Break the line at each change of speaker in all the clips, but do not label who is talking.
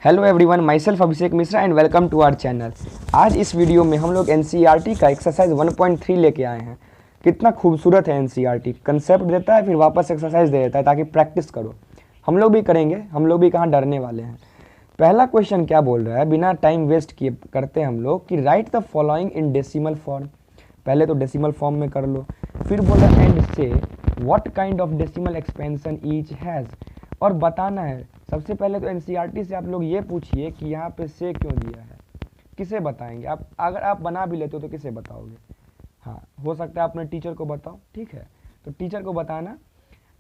Hello everyone, myself Abhishek Mishra and welcome to our channel. आज इस video में हम लोग एनसीईआरटी का एक्सरसाइज 1.3 लेके आए हैं। कितना खूबसूरत है एनसीईआरटी, कंसेप्ट देता है फिर वापस एक्सरसाइज दे देता है ताकि प्रैक्टिस करो। हम लोग भी करेंगे, हम लोग भी कहाँ डरने वाले हैं। पहला क्वेश्चन क्या बोल रहा है, बिना टाइम वेस्ट किए करते हैं हम लोग कि right the following in decimal form. पहले तो डेसिमल फॉर्म में कर लो, फिर बोला एंड से what kind of decimal expansion each has, और बताना है। सबसे पहले तो एनसीईआरटी से आप लोग ये पूछिए कि यहाँ पे से क्यों दिया है, किसे बताएंगे आप। अगर आप बना भी लेते हो तो किसे बताओगे। हाँ, हो सकता है अपने टीचर को बताओ, ठीक है, तो टीचर को बताना।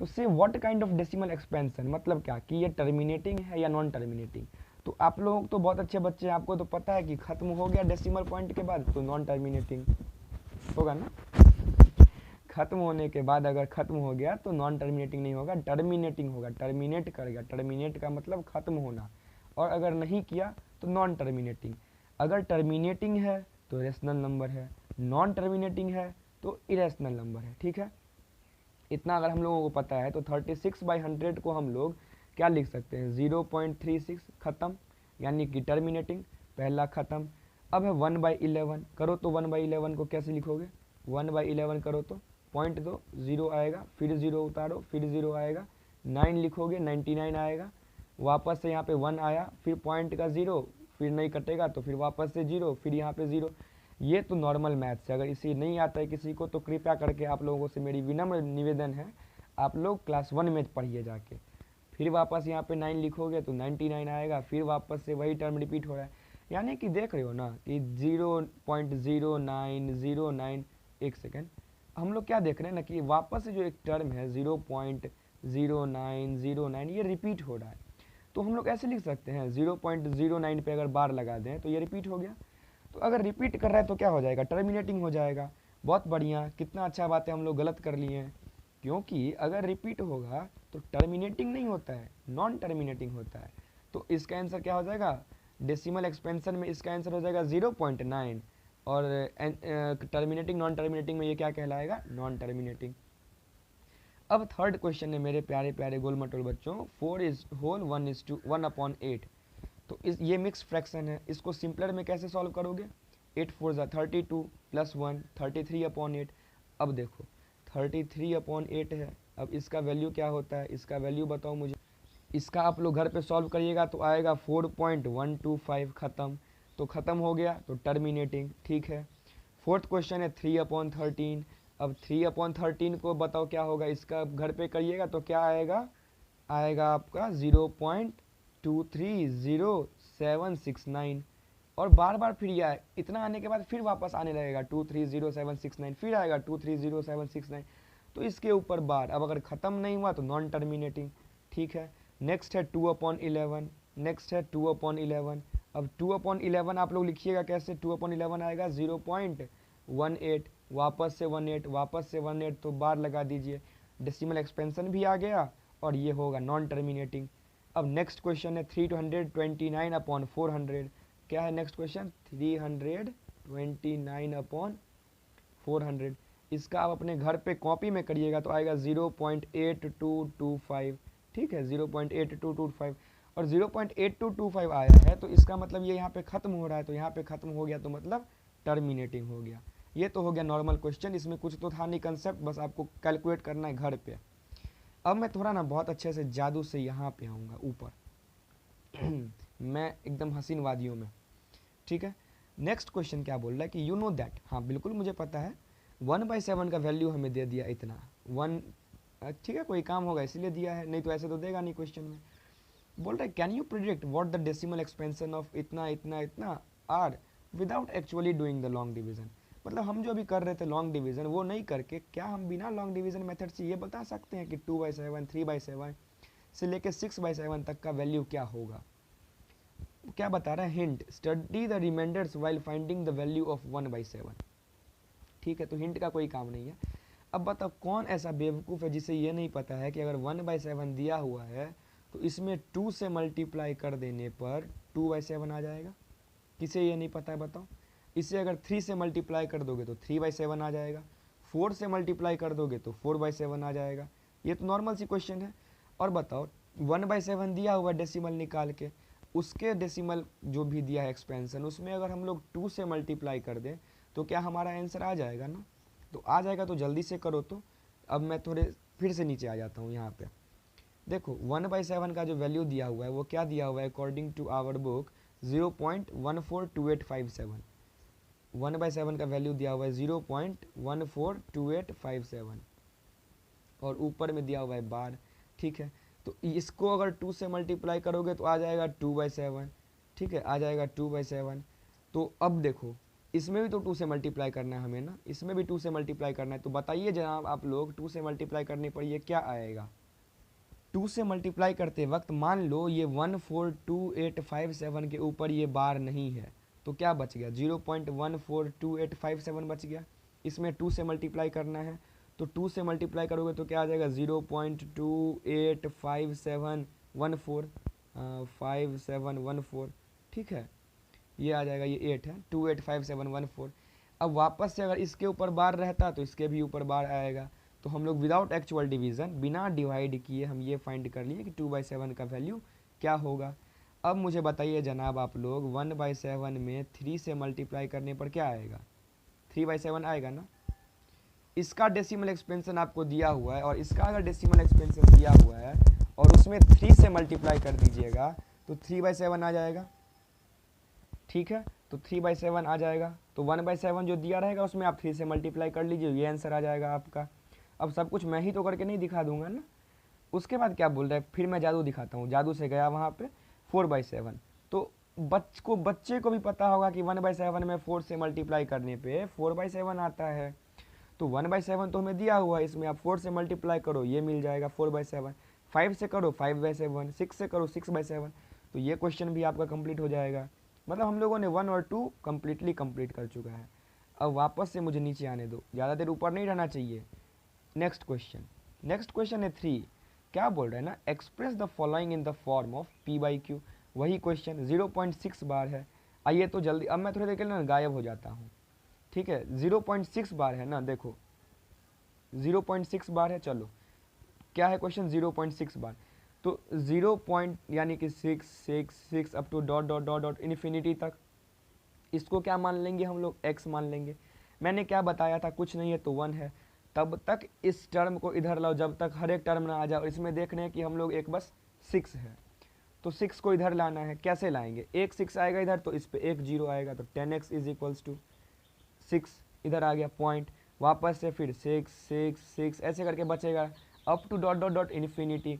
तो से what kind of decimal expansion मतलब क्या कि ये टर्मिनेटिंग है या नॉन टर्मिनेटिंग। तो आप लोग तो बहुत अच्छे बच्चे हैं, आपको तो पता है कि खत्म हो गया डेसिमल पॉइंट के बाद तो नॉन टर्मिनेटिंग होगा ना। खत्म होने के बाद अगर खत्म हो गया तो नॉन टर्मिनेटिंग नहीं होगा, टर्मिनेटिंग होगा। टर्मिनेट करेगा, टर्मिनेट का मतलब खत्म होना, और अगर नहीं किया तो नॉन टर्मिनेटिंग। अगर टर्मिनेटिंग है तो रेशनल नंबर है, नॉन टर्मिनेटिंग है तो इरेशनल नंबर है, ठीक है। इतना अगर हम लोगों को पता है तो 36/100 को हम लोग क्या लिख सकते हैं, 0.36 खत्म, यानी कि टर्मिनेटिंग, पहला खत्म। अब है 1/11, करो तो 1/11 को कैसे लिखोगे, 1/11 करो तो पॉइंट दो, जीरो आएगा, फिर जीरो उतारो, फिर जीरो आएगा, 9 लिखोगे 99 आएगा, वापस से यहाँ पे 1 आया, फिर पॉइंट का जीरो, फिर नहीं कटेगा तो फिर वापस से जीरो, फिर यहाँ पे जीरो। ये तो नॉर्मल मैथ्स है। अगर इसे नहीं आता है किसी को तो कृपया करके आप लोगों से मेरी विनम्र निवेदन है, आप लोग क्लास 1 में पढ़िए जाके। फिर वापस यहाँ पे 9 लिखोगे तो 99 आएगा, फिर वापस से वही टर्म रिपीट हो रहा है। यानी कि देख रहे हो ना कि 0.0909, एक सेकेंड, हम लोग क्या देख रहे हैं ना कि वापस से जो एक टर्म है 0.0909 ये रिपीट हो रहा है। तो हम लोग ऐसे लिख सकते हैं 0.09 पे अगर बार लगा दें तो ये रिपीट हो गया। तो अगर रिपीट कर रहा है तो क्या हो जाएगा, टर्मिनेटिंग हो जाएगा। बहुत बढ़िया, कितना अच्छा बात है, हम लोग गलत कर लिए हैं। क्योंकि अगर रिपीट होगा तो टर्मिनेटिंग नहीं होता है, नॉन टर्मिनेटिंग होता है। तो इसका आंसर क्या हो जाएगा, डेसिमल एक्सपेंशन में इसका आंसर हो जाएगा 0.9, और टर्मिनेटिंग नॉन टर्मिनेटिंग में ये क्या कहलाएगा, नॉन टर्मिनेटिंग। अब थर्ड क्वेश्चन है मेरे प्यारे प्यारे गोल मटोल बच्चों, 4:1:1/8। तो इस ये मिक्स फ्रैक्शन है, इसको सिंपलर में कैसे सॉल्व करोगे, 8 4 32 प्लस 1 33/8। अब देखो 33/8 है, अब इसका वैल्यू क्या होता है, इसका वैल्यू बताओ मुझे। इसका आप लोग घर पे सॉल्व करिएगा तो आएगा 4.125, ख़त्म। तो ख़त्म हो गया तो टर्मिनेटिंग, ठीक है। फोर्थ क्वेश्चन है 3/13। अब 3/13 को बताओ क्या होगा, इसका घर पे करिएगा तो क्या आएगा, आएगा आपका 0.230769। और बार बार फिर यह इतना आने के बाद फिर वापस आने लगेगा 230769, फिर आएगा 230769। तो इसके ऊपर बार, अब अगर ख़त्म नहीं हुआ तो नॉन टर्मिनेटिंग, ठीक है। नेक्स्ट है 2/11, नेक्स्ट है 2/11। अब 2/11 आप लोग लिखिएगा कैसे, 2/11 आएगा 0.18, वापस से 18, वापस से 18, तो बार लगा दीजिए, डेसिमल एक्सपेंशन भी आ गया और ये होगा नॉन टर्मिनेटिंग। अब नेक्स्ट क्वेश्चन है 329/400। क्या है नेक्स्ट क्वेश्चन, 329/400। इसका आप अपने घर पे कॉपी में करिएगा तो आएगा 0.8225, ठीक है, 0.8225। और 0.8225 आया है तो इसका मतलब ये यहाँ पे ख़त्म हो रहा है, तो यहाँ पे ख़त्म हो गया तो मतलब टर्मिनेटिंग हो गया। ये तो हो गया नॉर्मल क्वेश्चन, इसमें कुछ तो था नहीं कंसेप्ट, बस आपको कैलकुलेट करना है घर पे। अब मैं थोड़ा ना बहुत अच्छे से जादू से यहाँ पे आऊँगा ऊपर मैं एकदम हसीन वादियों में, ठीक है। नेक्स्ट क्वेश्चन क्या बोल रहा है कि यू नो दैट, हाँ बिल्कुल मुझे पता है, 1/7 का वैल्यू हमें दे दिया इतना, 1, ठीक है, कोई काम होगा इसीलिए दिया है, नहीं तो ऐसे तो देगा नहीं क्वेश्चन में। बोल रहा है can you predict what the decimal expansion of इतना इतना इतना are without actually doing the long division. मतलब हम जो अभी कर रहे थे लॉन्ग डिवीजन वो नहीं करके, क्या हम बिना लॉन्ग डिवीजन मेथड से ये बता सकते हैं कि 2/7 3/7 से लेके 6/7 तक का वैल्यू क्या होगा। क्या बता रहा है, hint, study the remainders while finding the value of 1/7, ठीक है। तो हिंट का कोई काम नहीं है। अब बताओ कौन ऐसा बेवकूफ़ है जिसे ये नहीं पता है कि अगर 1/7 दिया हुआ है तो इसमें 2 से मल्टीप्लाई कर देने पर 2/7 आ जाएगा। किसे ये नहीं पता है बताओ। इसे अगर 3 से मल्टीप्लाई कर दोगे तो 3/7 आ जाएगा, 4 से मल्टीप्लाई कर दोगे तो 4/7 आ जाएगा। ये तो नॉर्मल सी क्वेश्चन है। और बताओ 1/7 दिया हुआ डेसिमल निकाल के, उसके डेसिमल जो भी दिया है एक्सपेंशन, उसमें अगर हम लोग 2 से मल्टीप्लाई कर दें तो क्या हमारा आंसर आ जाएगा ना। तो आ जाएगा, तो जल्दी से करो। तो अब मैं थोड़े फिर से नीचे आ जाता हूँ यहाँ पे। देखो 1/7 का जो वैल्यू दिया हुआ है वो क्या दिया हुआ है, अकॉर्डिंग टू आवर बुक 0.142857। 1/7 का वैल्यू दिया हुआ है 0.142857 और ऊपर में दिया हुआ है बार। ठीक है, तो इसको अगर 2 से मल्टीप्लाई करोगे तो आ जाएगा 2/7। ठीक है, आ जाएगा 2/7। तो अब देखो इसमें भी तो 2 से मल्टीप्लाई करना है हमें ना, इसमें भी 2 से मल्टीप्लाई करना है। तो बताइए जनाब आप लोग 2 से मल्टीप्लाई करने पर ये क्या आएगा। 2 से मल्टीप्लाई करते वक्त मान लो ये 142857 के ऊपर ये बार नहीं है, तो क्या बच गया, 0.142857 बच गया। इसमें 2 से मल्टीप्लाई करना है, तो 2 से मल्टीप्लाई करोगे तो क्या आ जाएगा, 0.285714। ठीक है, ये आ जाएगा, ये 8 है, 285714। अब वापस से अगर इसके ऊपर बार रहता तो इसके भी ऊपर बार आएगा। तो हम लोग विदाउट एक्चुअल डिवीज़न, बिना डिवाइड किए हम ये फाइंड कर लिए कि 2/7 का वैल्यू क्या होगा। अब मुझे बताइए जनाब आप लोग 1/7 में 3 से मल्टीप्लाई करने पर क्या आएगा, 3/7 आएगा ना। इसका डेसिमल एक्सपेंशन आपको दिया हुआ है और इसका अगर डेसिमल एक्सपेंशन दिया हुआ है और उसमें 3 से मल्टीप्लाई कर दीजिएगा तो 3/7 आ जाएगा। ठीक है, तो 3/7 आ जाएगा। तो 1/7 जो दिया रहेगा उसमें आप 3 से मल्टीप्लाई कर लीजिए, ये आंसर आ जाएगा आपका। अब सब कुछ मैं ही तो करके नहीं दिखा दूंगा ना। उसके बाद क्या बोल रहा है, फिर मैं जादू दिखाता हूँ। जादू से गया वहाँ पे 4/7। तो बच्चे को भी पता होगा कि 1/7 में 4 से मल्टीप्लाई करने पे 4/7 आता है। तो 1/7 तो हमें दिया हुआ है, इसमें आप 4 से मल्टीप्लाई करो, ये मिल जाएगा 4/7। 5 से करो 5/7, 6 से करो 6/7। तो ये क्वेश्चन भी आपका कंप्लीट हो जाएगा। मतलब हम लोगों ने 1 और 2 कंप्लीट कर चुका है। अब वापस से मुझे नीचे आने दो, ज़्यादा देर ऊपर नहीं रहना चाहिए। नेक्स्ट क्वेश्चन है 3। क्या बोल रहा है ना, express the following in the form of P/Q। वही क्वेश्चन 0.6 बार है। आइए तो जल्दी, अब मैं थोड़ी देर के लिए ना गायब हो जाता हूँ। ठीक है, 0.6 बार है ना, देखो 0.6 बार है। चलो क्या है क्वेश्चन, 0.6 बार। तो 0 पॉइंट यानी कि 6 6 6 up to dot dot dot dot infinity तक, इसको क्या मान लेंगे हम लोग, x मान लेंगे। मैंने क्या बताया था, कुछ नहीं है तो 1 है। तब तक इस टर्म को इधर लाओ जब तक हर एक टर्म ना आ जाए। और इसमें देख रहे हैं कि हम लोग एक बस 6 है, तो 6 को इधर लाना है। कैसे लाएंगे, एक 6 आएगा इधर तो इस पर एक 0 आएगा, तो 10x इज इक्वल्स टू 6 इधर आ गया पॉइंट। वापस से फिर 6 6 6 ऐसे करके बचेगा up to dot dot dot infinity.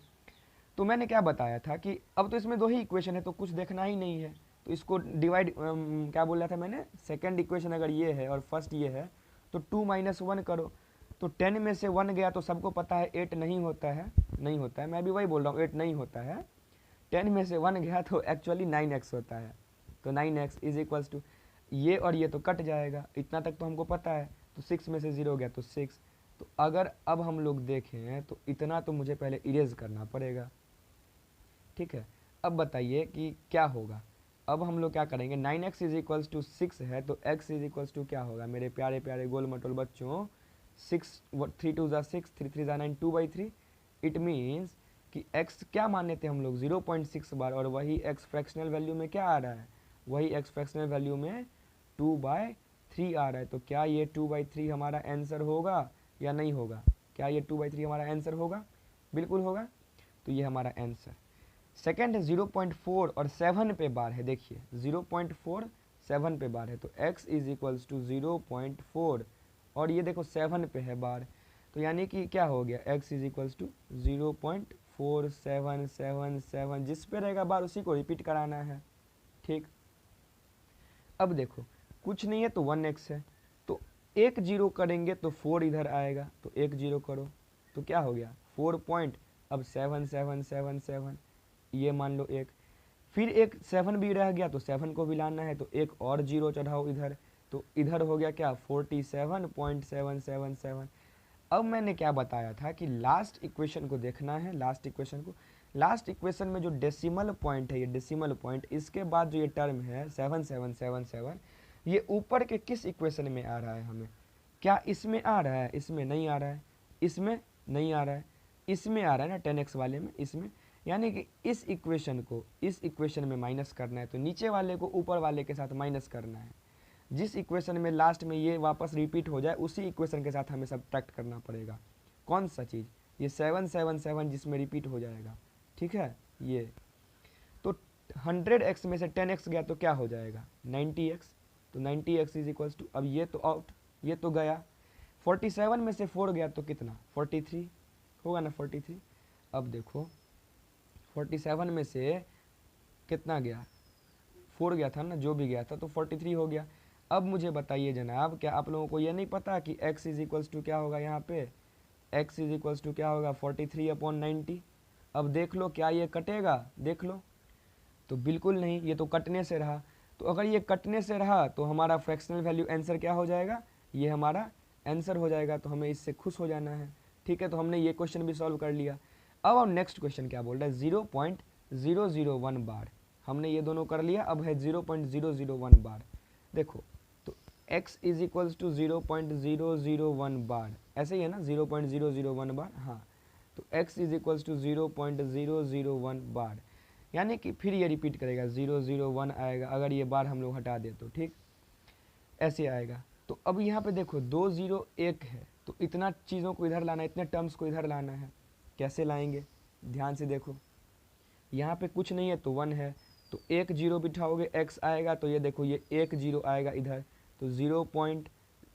तो मैंने क्या बताया था कि अब तो इसमें 2 ही इक्वेशन है तो कुछ देखना ही नहीं है। तो इसको डिवाइड, क्या बोल रहा था मैंने, सेकंड इक्वेशन अगर ये है और फर्स्ट ये है तो 2 - 1 करो। तो 10 में से 1 गया तो सबको पता है 8 नहीं होता है, नहीं होता है, मैं भी वही बोल रहा हूँ 8 नहीं होता है। 10 में से 1 गया तो एक्चुअली 9x होता है। तो 9x इज इक्वल्स टू, ये और ये तो कट जाएगा, इतना तक तो हमको पता है। तो 6 में से 0 गया तो 6। तो अगर अब हम लोग देखें तो इतना तो मुझे पहले इरेज करना पड़ेगा। ठीक है, अब बताइए कि क्या होगा। अब हम लोग क्या करेंगे, 9x इज इक्वल्स टू 6 है तो x इज इक्वल्स टू क्या होगा मेरे प्यारे प्यारे गोल मटोल बच्चों, 6 3 2 ज़ा 6 3 3 ज़ा 9 2/3। इट मीन्स कि x क्या माने थे हम लोग 0.6 बार, और वही x फ्रैक्शनल वैल्यू में क्या आ रहा है, वही x फ्रैक्शनल वैल्यू में 2/3 आ रहा है। तो क्या ये 2/3 हमारा आंसर होगा या नहीं होगा, क्या ये 2/3 हमारा आंसर होगा, बिल्कुल होगा। तो ये हमारा आंसर। सेकेंड है 0.4 और 7 पे बार है। देखिए 0.4 7 पे बार है तो x इज इक्वल्स टू 0.4 और ये देखो 7 पे है बार, तो यानी कि क्या हो गया, x इज इक्वल्स टू 0.4777, जिस पे रहेगा बार उसी को रिपीट कराना है। ठीक, अब देखो कुछ नहीं है तो 1x है, तो एक 0 करेंगे तो 4 इधर आएगा, तो एक 0 करो तो क्या हो गया 4 पॉइंट, अब 7777 ये मान लो एक, फिर एक 7 भी रह गया तो 7 को भी लाना है, तो एक और 0 चढ़ाओ इधर, तो इधर हो गया क्या 47.777। अब मैंने क्या बताया था कि लास्ट इक्वेशन को देखना है, लास्ट इक्वेशन में जो डेसिमल पॉइंट है, ये डेसिमल पॉइंट, इसके बाद जो ये टर्म है 7777, ये ऊपर के किस इक्वेशन में आ रहा है हमें, क्या इसमें आ रहा है, इसमें नहीं आ रहा है, इसमें नहीं आ रहा है, इसमें आ रहा है ना 10x वाले में, इसमें यानी कि इस इक्वेशन में माइनस करना है, तो नीचे वाले को ऊपर वाले के साथ माइनस करना है। जिस इक्वेशन में लास्ट में ये वापस रिपीट हो जाए उसी इक्वेशन के साथ हमें सब्ट्रैक्ट करना पड़ेगा। कौन सा चीज़? ये 777 जिसमें रिपीट हो जाएगा, ठीक है। ये तो 100x में से 10x गया तो क्या हो जाएगा? 90x। तो 90x इज इक्वल्स टू, अब ये तो आउट, ये तो गया। 47 में से 4 गया तो कितना? 43 होगा ना, 43। अब देखो 47 में से कितना गया? 4 गया था ना, जो भी गया था, तो 43 हो गया। अब मुझे बताइए जनाब, क्या आप लोगों को ये नहीं पता कि x इज इक्वल्स टू क्या होगा? यहाँ पे x इज इक्वल्स टू क्या होगा? 43/90। अब देख लो क्या ये कटेगा? देख लो, तो बिल्कुल नहीं, ये तो कटने से रहा। तो अगर ये कटने से रहा तो हमारा फ्रैक्शनल वैल्यू आंसर क्या हो जाएगा? ये हमारा आंसर हो जाएगा। तो हमें इससे खुश हो जाना है, ठीक है। तो हमने ये क्वेश्चन भी सॉल्व कर लिया। अब नेक्स्ट क्वेश्चन क्या बोल रहा है? 0.001 बार। हमने ये दोनों कर लिया, अब है 0.001 बार। देखो तो x इज इक्वल्स टू 0.001 बार, ऐसे ही है ना, 0.001 बार, हाँ। तो x इज इक्वल्स टू 0.001 बार, यानी कि फिर ये रिपीट करेगा, 001 आएगा अगर ये बार हम लोग हटा दे तो, ठीक, ऐसे आएगा। तो अब यहाँ पे देखो 2 0 1 है, तो इतना चीज़ों को इधर लाना है, इतने टर्म्स को इधर लाना है। कैसे लाएंगे? ध्यान से देखो, यहाँ पे कुछ नहीं है तो 1 है, तो 1 0 बिठाओगे x आएगा, तो ये देखो ये 1 0 आएगा इधर, तो 0 पॉइंट,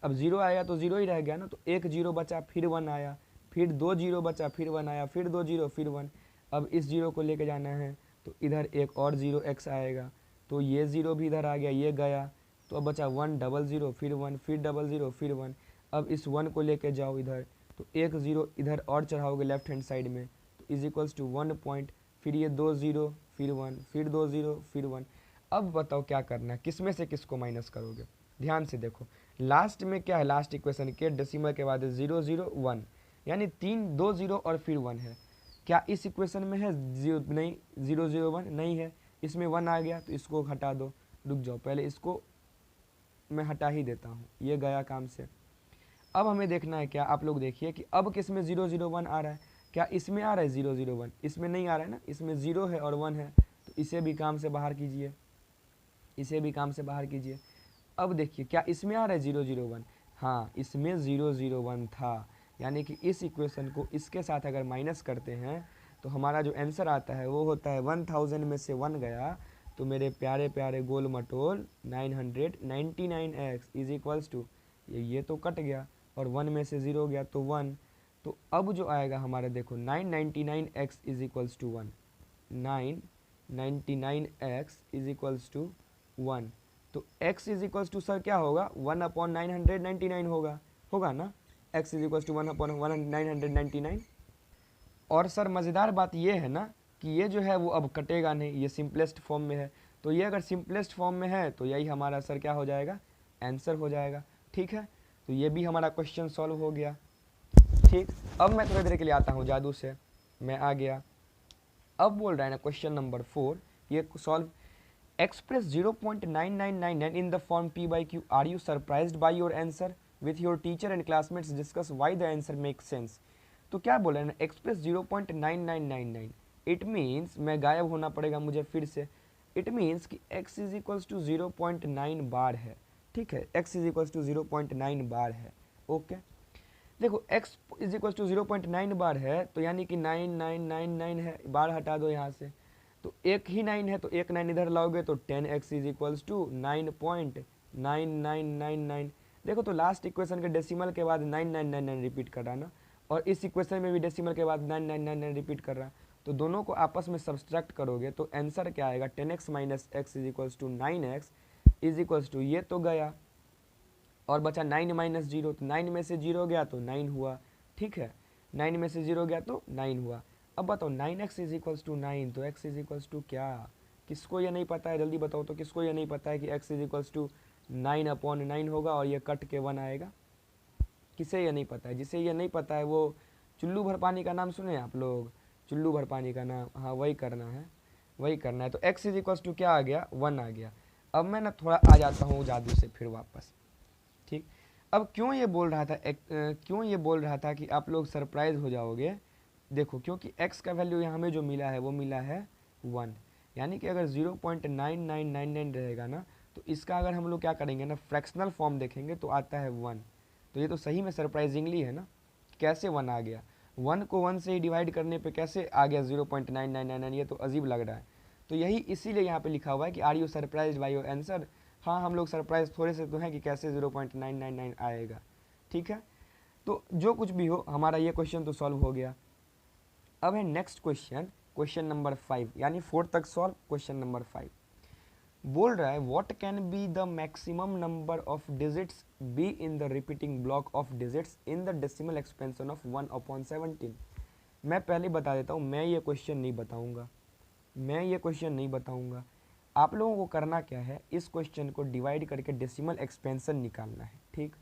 अब 0 आएगा तो 0 ही रह गया ना, तो 1 0 बचा, फिर 1 आया, फिर 2 0 बचा, फिर 1 आया, फिर 2 0, फिर 1। अब इस 0 को लेके जाना है, तो इधर एक और 0 x आएगा, तो ये 0 भी इधर आ गया, ये गया, तो अब बचा 1 0 0, फिर 1, फिर 0 0, फिर 1। अब इस 1 को लेके जाओ इधर, तो एक 0 इधर और चढ़ाओगे लेफ्ट हैंड साइड में, तो इज इक्वल्स टू 1 पॉइंट, फिर ये 2 0, फिर 1, फिर 2 0, फिर 1। अब बताओ क्या करना है, किस में से किसको माइनस करोगे? ध्यान से देखो, लास्ट में क्या है? लास्ट इक्वेशन के डेसिमल के बाद 0 0 1, यानी 2 0 और फिर 1 है। क्या इस इक्वेशन में है? नहीं, 0 0 1 नहीं है, इसमें 1 आ गया, तो इसको हटा दो। रुक जाओ, पहले इसको मैं हटा ही देता हूँ, ये गया काम से। अब हमें देखना है क्या, आप लोग देखिए कि अब किस में 0 0 1 आ रहा है? क्या इसमें आ रहा है 0 0 1? इसमें नहीं आ रहा है ना, इसमें 0 है और 1 है, तो इसे भी काम से बाहर कीजिए, इसे भी काम से बाहर कीजिए। अब देखिए क्या इसमें आ रहा है 0 0 1? हाँ, इसमें 0 0 1 था, यानी कि इस इक्वेशन को इसके साथ अगर माइनस करते हैं तो हमारा जो आंसर आता है वो होता है 1000 में से 1 गया, तो मेरे प्यारे प्यारे गोल मटोल 999x इज इक्वल्स टू, ये तो कट गया, और 1 में से 0 गया तो 1। तो अब जो आएगा हमारा देखो 999x is equals to 1, 999x is equals to 1। तो x is equals to sir क्या होगा? 1/999 होगा ना, x इज इक्वल्स टू 1/999। और सर मज़ेदार बात ये है ना कि ये जो है वो अब कटेगा नहीं, ये सिंपलेस्ट फॉर्म में है, तो ये अगर सिंपलेस्ट फॉर्म में है तो यही हमारा सर क्या हो जाएगा? आंसर हो जाएगा, ठीक है। तो ये भी हमारा क्वेश्चन सॉल्व हो गया, ठीक। अब मैं थोड़ी देर के लिए आता हूँ जादू से, मैं आ गया। अब बोल रहा है ना क्वेश्चन नंबर 4, ये solve. Express 0.9999 in the form p/q। Are you surprised by your answer? With your teacher and classmates discuss why the answer make sense. तो क्या बोला है ना, एक्सप्रेस 0.9999, इट मीन्स मैं गायब होना पड़ेगा मुझे फिर से। इट मीन्स कि x इज इक्वल्स टू 0.9 बार है, ठीक है, x इज इक्वल्स टू 0.9 बार है, ओके। देखो x इज इक्वल्स टू 0.9 बार है, तो यानी कि 9999 है, बार हटा दो यहाँ से, तो एक ही 9 है, तो एक 9 इधर लाओगे तो 10x इज इक्वल्स टू 9.9999। देखो तो लास्ट इक्वेशन के डेसिमल के बाद 9999 रिपीट कर रहा ना, और इस इक्वेशन में भी डेसिमल के बाद 9999 रिपीट कर रहा, तो दोनों को आपस में सब्सट्रैक्ट करोगे तो आंसर क्या आएगा? 10x minus x is equals to 9x is equals to, ये तो गया, और बचा 9 माइनस 0, तो 9 में से 0 गया तो 9 हुआ, ठीक है, 9 में से 0 गया तो 9 हुआ। अब बताओ 9x इज इक्वल्स टू 9, तो x इज इक्वल्स टू क्या? किसको ये नहीं पता है? जल्दी बताओ तो, किसको ये नहीं पता है कि x इज इक्वल्स टू 9/9 होगा और ये कट के 1 आएगा? किसे ये नहीं पता है? जिसे ये नहीं पता है वो चुल्लू भर पानी का नाम सुने आप लोग? चुल्लू भर पानी का नाम, हाँ वही करना है, वही करना है। तो x इज इक्वल्स टू क्या आ गया? 1 आ गया। अब मैं ना थोड़ा आ जाता हूँ जादू से फिर वापस, ठीक। अब क्यों ये बोल रहा था कि आप लोग सरप्राइज हो जाओगे देखो क्योंकि x का वैल्यू यहाँ हमें जो मिला है वो मिला है 1, यानी कि अगर 0.9999 रहेगा ना तो इसका अगर हम लोग क्या करेंगे ना फ्रैक्शनल फॉर्म देखेंगे तो आता है 1। तो ये तो सही में सरप्राइजिंगली है ना, कैसे 1 आ गया, 1 को 1 से ही डिवाइड करने पे कैसे आ गया 0.9999, ये तो अजीब लग रहा है। तो यही इसीलिए यहाँ पे लिखा हुआ है कि are you surprised by your answer. हाँ हम लोग सरप्राइज थोड़े से तो हैं कि कैसे 0.999 आएगा। ठीक है, तो जो कुछ भी हो हमारा ये क्वेश्चन तो सॉल्व हो गया। अब है नेक्स्ट क्वेश्चन, क्वेश्चन नंबर 5, यानी 4 तक सॉल्व। क्वेश्चन नंबर 5 बोल रहा है what can be the maximum number of digits be in the repeating block of digits in the decimal expansion of 1/17। मैं पहले बता देता हूँ, मैं ये क्वेश्चन नहीं बताऊंगा, आप लोगों को करना क्या है, इस क्वेश्चन को डिवाइड करके डेसिमल एक्सपेंशन निकालना है। ठीक,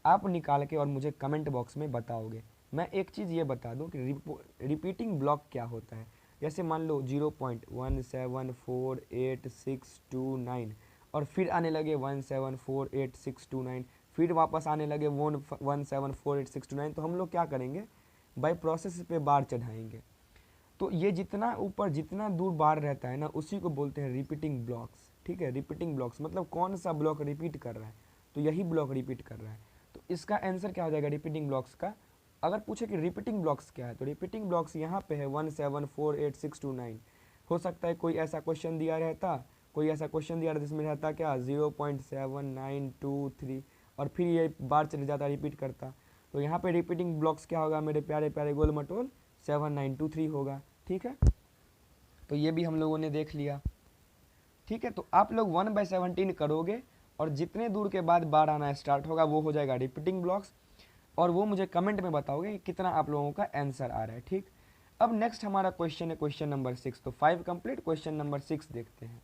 आप निकाल के और मुझे कमेंट बॉक्स में बताओगे। मैं एक चीज़ ये बता दूं कि रिपीटिंग ब्लॉक क्या होता है। जैसे मान लो 0.174869 और फिर आने लगे 174869, फिर वापस आने लगे 174869, तो हम लोग क्या करेंगे, बाय प्रोसेस पे बार चढ़ाएंगे। तो ये जितना ऊपर जितना दूर बार रहता है ना उसी को बोलते हैं रिपीटिंग ब्लॉक्स। ठीक है, रिपीटिंग ब्लॉक्स मतलब कौन सा ब्लॉक रिपीट कर रहा है, तो यही ब्लॉक रिपीट कर रहा है। तो इसका आंसर क्या हो जाएगा रिपीटिंग ब्लॉक्स का। अगर पूछे कि रिपीटिंग ब्लॉक्स क्या है तो रिपीटिंग ब्लॉक्स यहाँ पे है 1748629। हो सकता है कोई ऐसा क्वेश्चन दिया रहता जिसमें रहता क्या 0.7923 और फिर ये बार चले जाता रिपीट करता। तो यहाँ पे रिपीटिंग ब्लॉक्स क्या होगा मेरे प्यारे प्यारे गोल मटोल 7923 होगा। ठीक है, तो ये भी हम लोगों ने देख लिया। ठीक है, तो आप लोग 1/17 करोगे और जितने दूर के बाद बार आना स्टार्ट होगा वो हो जाएगा रिपीटिंग ब्लॉक्स, और वो मुझे कमेंट में बताओगे कि कितना आप लोगों का आंसर आ रहा है। ठीक, अब नेक्स्ट हमारा क्वेश्चन है क्वेश्चन नंबर 6। तो 5 कंप्लीट, क्वेश्चन नंबर 6 देखते हैं।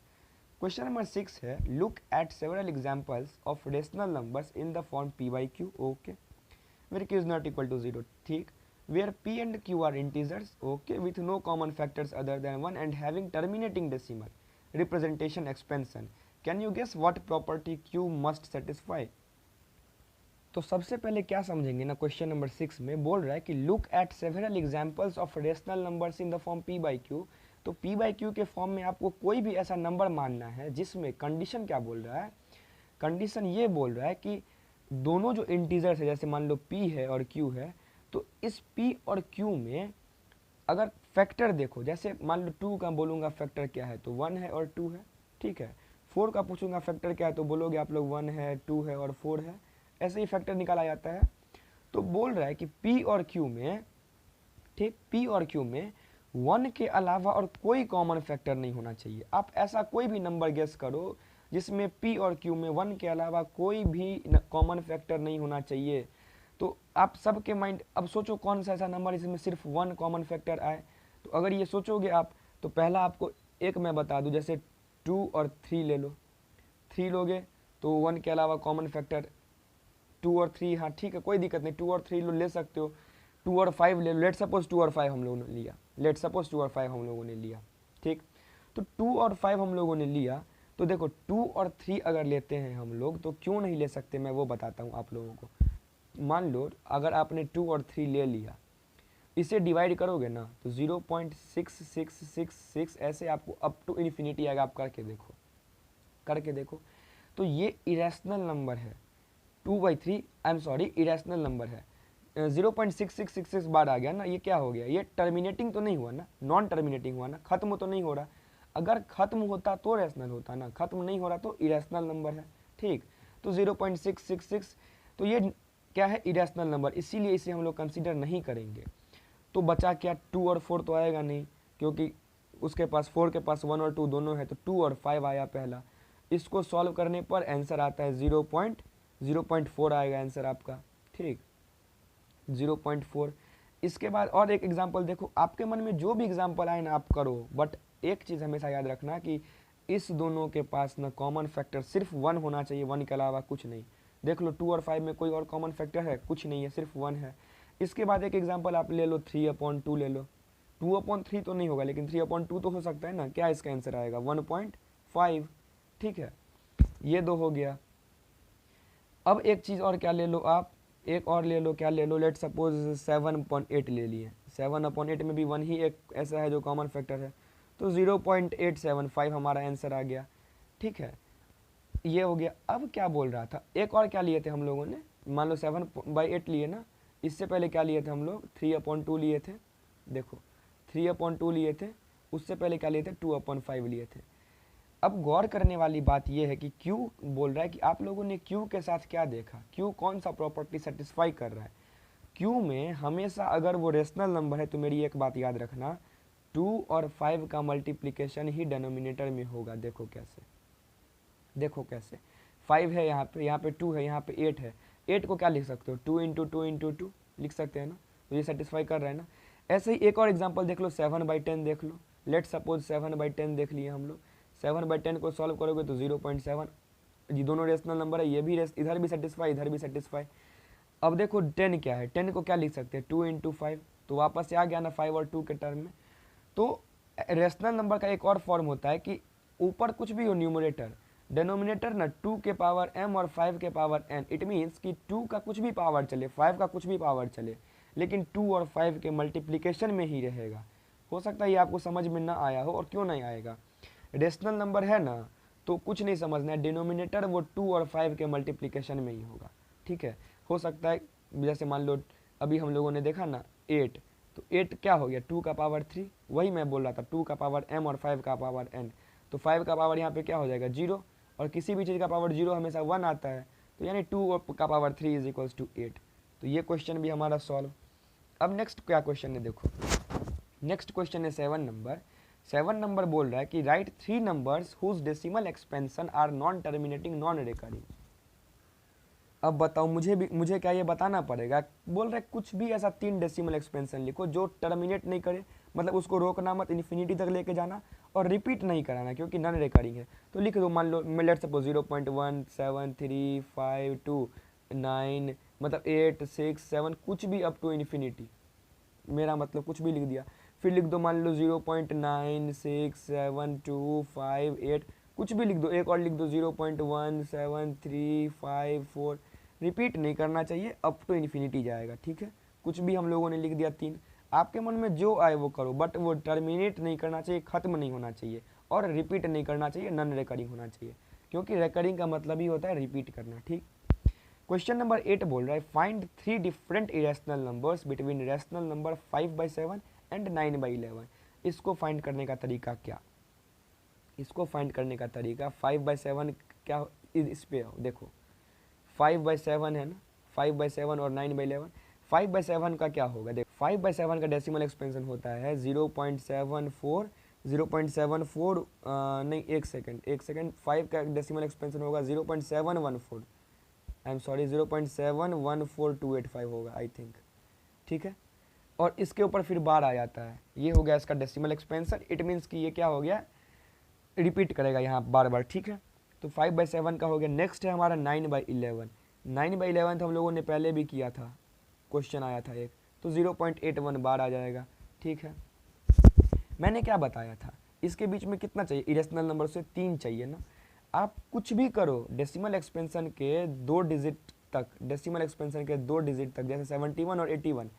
क्वेश्चन नंबर 6 है look at several examples of rational numbers in the form p/q। Okay, where q is not equal to 0। ठीक, where p and q are integers, okay, with no common factors other than 1 and having terminating decimal representation expansion, can you guess what property q must satisfy। तो सबसे पहले क्या समझेंगे ना, question number 6 में बोल रहा है कि look at several examples of rational numbers in the form p/q। तो p/q के फॉर्म में आपको कोई भी ऐसा नंबर मानना है जिसमें कंडीशन क्या बोल रहा है, कंडीशन ये बोल रहा है कि दोनों जो इंटीजर्स है जैसे मान लो p है और q है, तो इस p और q में अगर फैक्टर देखो, जैसे मान लो 2 का बोलूँगा फैक्टर क्या है तो 1 है और 2 है। ठीक है, 4 का पूछूंगा फैक्टर क्या है तो बोलोगे आप लोग 1 है 2 है और 4 है, ऐसे ही फैक्टर निकाला जाता है। तो बोल रहा है कि p और q में, ठीक, p और q में 1 के अलावा और कोई कॉमन फैक्टर नहीं होना चाहिए। आप ऐसा कोई भी नंबर गेस करो जिसमें p और q में 1 के अलावा कोई भी कॉमन फैक्टर नहीं होना चाहिए। तो आप सबके माइंड, अब सोचो कौन सा ऐसा नंबर जिसमें सिर्फ 1 कॉमन फैक्टर आए। तो अगर ये सोचोगे आप तो पहला आपको एक मैं बता दूं, जैसे 2 और 3 ले लो, 3 लोगे तो 1 के अलावा कॉमन फैक्टर 2 और 3, हाँ ठीक है कोई दिक्कत नहीं, 2 और 3 ले सकते हो। 2 और 5 ले लो, लेट सपोज 2 और 5 हम लोगों ने लिया, ठीक। तो 2 और 5 हम लोगों ने लिया, तो देखो 2 और 3 अगर लेते हैं हम लोग तो क्यों नहीं ले सकते, मैं वो बताता हूँ आप लोगों को। मान लो अगर आपने 2 और 3 ले लिया, इसे डिवाइड करोगे ना तो 0.6666 ऐसे आपको अप टू इन्फिनिटी आएगा। आप करके देखो तो ये इरेशनल नंबर है। 2/3 इरेशनल नंबर है। 0.6666 बार आ गया ना, ये क्या हो गया, ये टर्मिनेटिंग तो नहीं हुआ ना, नॉन टर्मिनेटिंग हुआ ना, खत्म तो नहीं हो रहा। अगर खत्म होता तो रैशनल होता ना, खत्म नहीं हो रहा तो इरेशनल नंबर है, ठीक। तो 0.666 तो ये क्या है, इरेशनल नंबर, इसीलिए इसे हम लोग कंसीडर नहीं करेंगे। तो बचा क्या, 2 और 4 तो आएगा नहीं, क्योंकि उसके पास 4 के पास 1 और 2 दोनों है, तो 2 और 5 आया पहला। इसको सॉल्व करने पर आंसर आता है 0.4 आएगा आंसर आपका, ठीक, 0.4। इसके बाद और एक एग्जाम्पल देखो, आपके मन में जो भी एग्जाम्पल आए ना आप करो, बट एक चीज़ हमेशा याद रखना कि इस दोनों के पास ना कॉमन फैक्टर सिर्फ 1 होना चाहिए, 1 के अलावा कुछ नहीं। देख लो 2 और 5 में कोई और कॉमन फैक्टर है, कुछ नहीं है, सिर्फ 1 है। इसके बाद एक एग्जाम्पल आप ले लो 3/2 ले लो, 2/3 तो नहीं होगा लेकिन 3/2 तो हो सकता है ना, क्या इसका आंसर आएगा 1.5, ठीक है। ये 2 हो गया। अब एक चीज़ और क्या ले लो आप, एक और ले लो, क्या ले लो, लेट सपोज 7.8 ले लिए, 7/8 में भी 1 ही एक ऐसा है जो कॉमन फैक्टर है, तो 0.875 हमारा आंसर आ गया। ठीक है, ये हो गया। अब क्या बोल रहा था, एक और क्या लिए थे हम लोगों ने, मान लो 7/8 लिए ना, इससे पहले क्या लिए थे हम लोग, 3/2 लिए थे। देखो 3/2 लिए थे, उससे पहले क्या लिए थे, 2/5 लिए थे। अब गौर करने वाली बात यह है कि क्यू बोल रहा है कि आप लोगों ने क्यू के साथ क्या देखा, क्यू कौन सा प्रॉपर्टी सेटिस्फाई कर रहा है। क्यू में हमेशा अगर वो रेशनल नंबर है तो मेरी एक बात याद रखना, 2 और 5 का मल्टीप्लिकेशन ही डिनोमिनेटर में होगा। देखो कैसे, देखो कैसे, 5 है यहाँ पे 2 है, यहाँ पे 8 है, 8 को क्या लिख सकते हो, 2 इंटू 2 इंटू 2 लिख सकते हैं ना, तो ये सेटिस्फाई कर रहा है ना। ऐसे ही एक और एग्जांपल देख लो, 7/10 देख लो। लेट सपोज 7/10 देख लिए हम लोग, 7/10 को सॉल्व करोगे तो 0.7, ये दोनों रेशनल नंबर है, ये भी इधर भी सेटिस्फाई, इधर भी सेटिस्फाई। अब देखो 10 क्या है, 10 को क्या लिख सकते हैं, 2 इंटू 5, तो वापस से आ गया ना 5 और 2 के टर्म में। तो रेशनल नंबर का एक और फॉर्म होता है कि ऊपर कुछ भी हो न्यूमरेटर, डिनोमिनेटर ना 2 के पावर m और 5 के पावर n। इट मीन्स कि 2 का कुछ भी पावर चले, 5 का कुछ भी पावर चले, लेकिन 2 और 5 के मल्टीप्लिकेशन में ही रहेगा। हो सकता है ये आपको समझ में ना आया हो, और क्यों नहीं आएगा, रेशनल नंबर है ना तो कुछ नहीं समझना है, डिनोमिनेटर वो 2 और 5 के मल्टीप्लिकेशन में ही होगा। ठीक है, हो सकता है जैसे मान लो अभी हम लोगों ने देखा ना 8, तो 8 क्या हो गया, 2 का पावर 3, वही मैं बोल रहा था, 2 का पावर m और 5 का पावर n, तो 5 का पावर यहाँ पे क्या हो जाएगा 0, और किसी भी चीज़ का पावर 0 हमेशा 1 आता है, तो यानी 2 का पावर 3 इज इक्वल्स टू 8। तो ये क्वेश्चन भी हमारा सॉल्व। अब नेक्स्ट क्या क्वेश्चन है, देखो नेक्स्ट क्वेश्चन है 7 नंबर बोल रहा है कि write 3 numbers whose decimal expansion are non terminating non recurring. अब बताओ, मुझे क्या ये बताना पड़ेगा, बोल रहे कुछ भी ऐसा 3 डेसिमल एक्सपेंशन लिखो जो टर्मिनेट नहीं करे, मतलब उसको रोकना मत, इन्फिनिटी तक लेके जाना, और रिपीट नहीं कराना क्योंकि नॉन रिकरिंग है। तो लिख दो, मान लो लेट्स सपोज 0.17352 9, मतलब 8 6 7 कुछ भी अप टू इन्फिनिटी, मेरा मतलब कुछ भी लिख दिया। फिर लिख दो मान लो 0.967258, कुछ भी लिख दो, एक और लिख दो 0.17354, रिपीट नहीं करना चाहिए, अप टू इन्फिनिटी जाएगा। ठीक है, कुछ भी हम लोगों ने लिख दिया 3, आपके मन में जो आए वो करो, बट वो टर्मिनेट नहीं करना चाहिए, खत्म नहीं होना चाहिए, और रिपीट नहीं करना चाहिए, नॉन रिकरिंग होना चाहिए, क्योंकि रिकरिंग का मतलब ही होता है रिपीट करना। ठीक, क्वेश्चन नंबर 8 बोल रहा है find 3 different irrational numbers between rational number 5/7 and 9/11। इसको फाइंड करने का तरीका क्या, इसको फाइंड करने का तरीका 5/7 क्या, इस पे आओ, देखो 5/7 है ना, 5/7 और 9/11। 5/7 का क्या होगा, देखो 5/7 का डेसिमल एक्सपेंशन होता है 0.74, 0.74 नहीं, एक सेकेंड 5 का डेसिमल एक्सपेंशन होगा 0.714, आई एम सॉरी 0.714285 होगा आई थिंक। ठीक है, और इसके ऊपर फिर बार आ जाता है, ये हो गया इसका डेसिमल एक्सपेंशन। इट मीन्स कि ये क्या हो गया, रिपीट करेगा यहाँ बार बार। ठीक है, तो 5/7 का हो गया। नेक्स्ट है हमारा 9/11। 9/11 हम लोगों ने पहले भी किया था, क्वेश्चन आया था एक, तो 0.81 बार आ जाएगा। ठीक है, मैंने क्या बताया था, इसके बीच में कितना चाहिए, इरेशनल नंबर से 3 चाहिए ना। आप कुछ भी करो डेसिमल एक्सपेंशन के 2 डिजिट तक, डेसिमल एक्सपेंशन के 2 डिजिट तक, जैसे 71 और 81,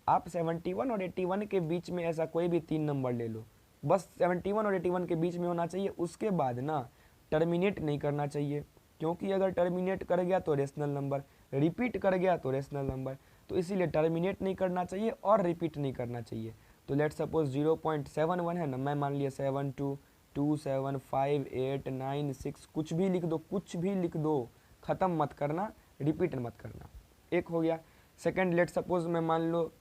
आप 71 और 81 के बीच में ऐसा कोई भी 3 नंबर ले लो, बस 71 और 81 के बीच में होना चाहिए। उसके बाद ना टर्मिनेट नहीं करना चाहिए, क्योंकि अगर टर्मिनेट कर गया तो रेशनल नंबर, रिपीट कर गया तो रेशनल नंबर, तो इसीलिए टर्मिनेट नहीं करना चाहिए और रिपीट नहीं करना चाहिए। तो लेट सपोज 0.71 है ना, मैं मान लिया 72 2 7 5 8 9 6, कुछ भी लिख दो, कुछ भी लिख दो, ख़त्म मत करना, रिपीट मत करना। एक हो गया। सेकेंड, लेट सपोज मैं मान लो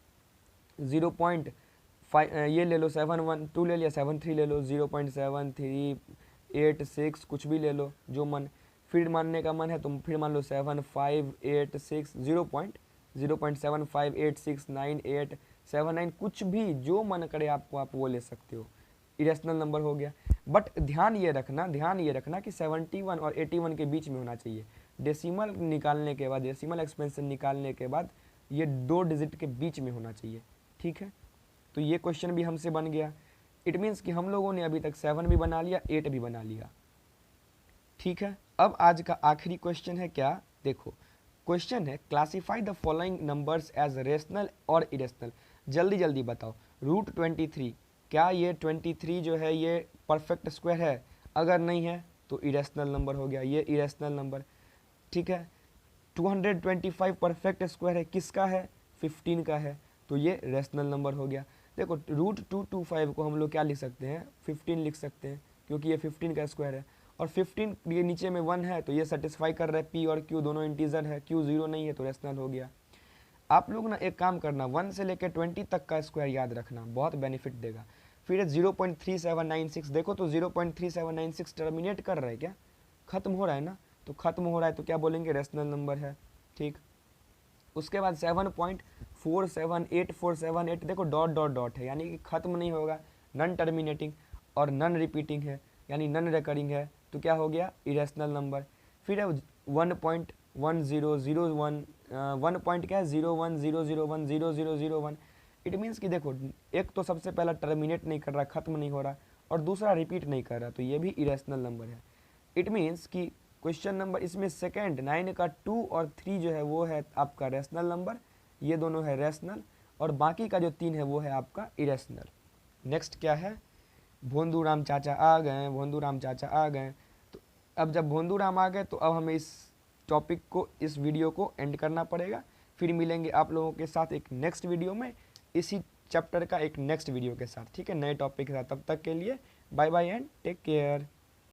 0.5 ये ले लो, 712 ले लिया, 73 ले लो, 0.7386 कुछ भी ले लो जो मन, फिर मानने का मन है तो फिर मान लो 7586 0.75869879, कुछ भी जो मन करे आपको, आप वो ले सकते हो, इरेशनल नंबर हो गया। बट ध्यान ये रखना कि 71 और 81 के बीच में होना चाहिए। डेसिमल निकालने के बाद, डेसिमल एक्सपेंशन निकालने के बाद ये 2 डिजिट के बीच में होना चाहिए। ठीक है, तो ये क्वेश्चन भी हमसे बन गया। इट मीन्स कि हम लोगों ने अभी तक 7 भी बना लिया, 8 भी बना लिया। ठीक है, अब आज का आखिरी क्वेश्चन है क्या, देखो क्वेश्चन है classify the following numbers as rational और इरेशनल। जल्दी जल्दी बताओ, √23 क्या ये 23 जो है ये परफेक्ट स्क्वायर है? अगर नहीं है तो इरेशनल नंबर हो गया, ये इरेशनल नंबर। ठीक है, 225 परफेक्ट स्क्वायर है, किसका है? 15 का है, तो ये रेशनल नंबर हो गया। देखो √225 को हम लोग क्या लिख सकते हैं? 15 लिख सकते हैं, क्योंकि ये 15 का स्क्वायर है, और 15 ये नीचे में 1 है तो ये सेटिस्फाई कर रहा है, p और q दोनों इंटीजर है, q 0 नहीं है तो रेशनल हो गया। आप लोग ना एक काम करना, 1 से लेकर 20 तक का स्क्वायर याद रखना, बहुत बेनिफिट देगा। फिर 0.3796, देखो तो 0.3796 टर्मिनेट कर रहा है क्या? खत्म हो रहा है ना, तो खत्म हो रहा है तो क्या बोलेंगे? रेशनल नंबर है। ठीक, उसके बाद 7.478478, देखो डॉट डॉट डॉट है, यानी कि खत्म नहीं होगा, नन टर्मिनेटिंग और नन रिपीटिंग है, यानी नन रिकरिंग है, तो क्या हो गया? Irrational number. फिर है 1.1001, 1 पॉइंट क्या है? 010010001। इट मीन्स कि देखो, एक तो सबसे पहला टर्मिनेट नहीं कर रहा, खत्म नहीं हो रहा, और दूसरा रिपीट नहीं कर रहा, तो ये भी इरेशनल नंबर है। इट मीन्स कि क्वेश्चन नंबर इसमें सेकंड 9 का 2 और 3 जो है वो है आपका रेशनल नंबर, ये दोनों है रेशनल, और बाकी का जो 3 है वो है आपका इरेशनल। नेक्स्ट क्या है? भोंदूराम चाचा आ गए, भोंदूराम चाचा आ गए। तो अब जब भोंदूराम आ गए तो अब हमें इस टॉपिक को, इस वीडियो को एंड करना पड़ेगा। फिर मिलेंगे आप लोगों के साथ एक नेक्स्ट वीडियो में, इसी चैप्टर का एक नेक्स्ट वीडियो के साथ, ठीक है, नए टॉपिक के साथ। तब तक के लिए bye bye and take care.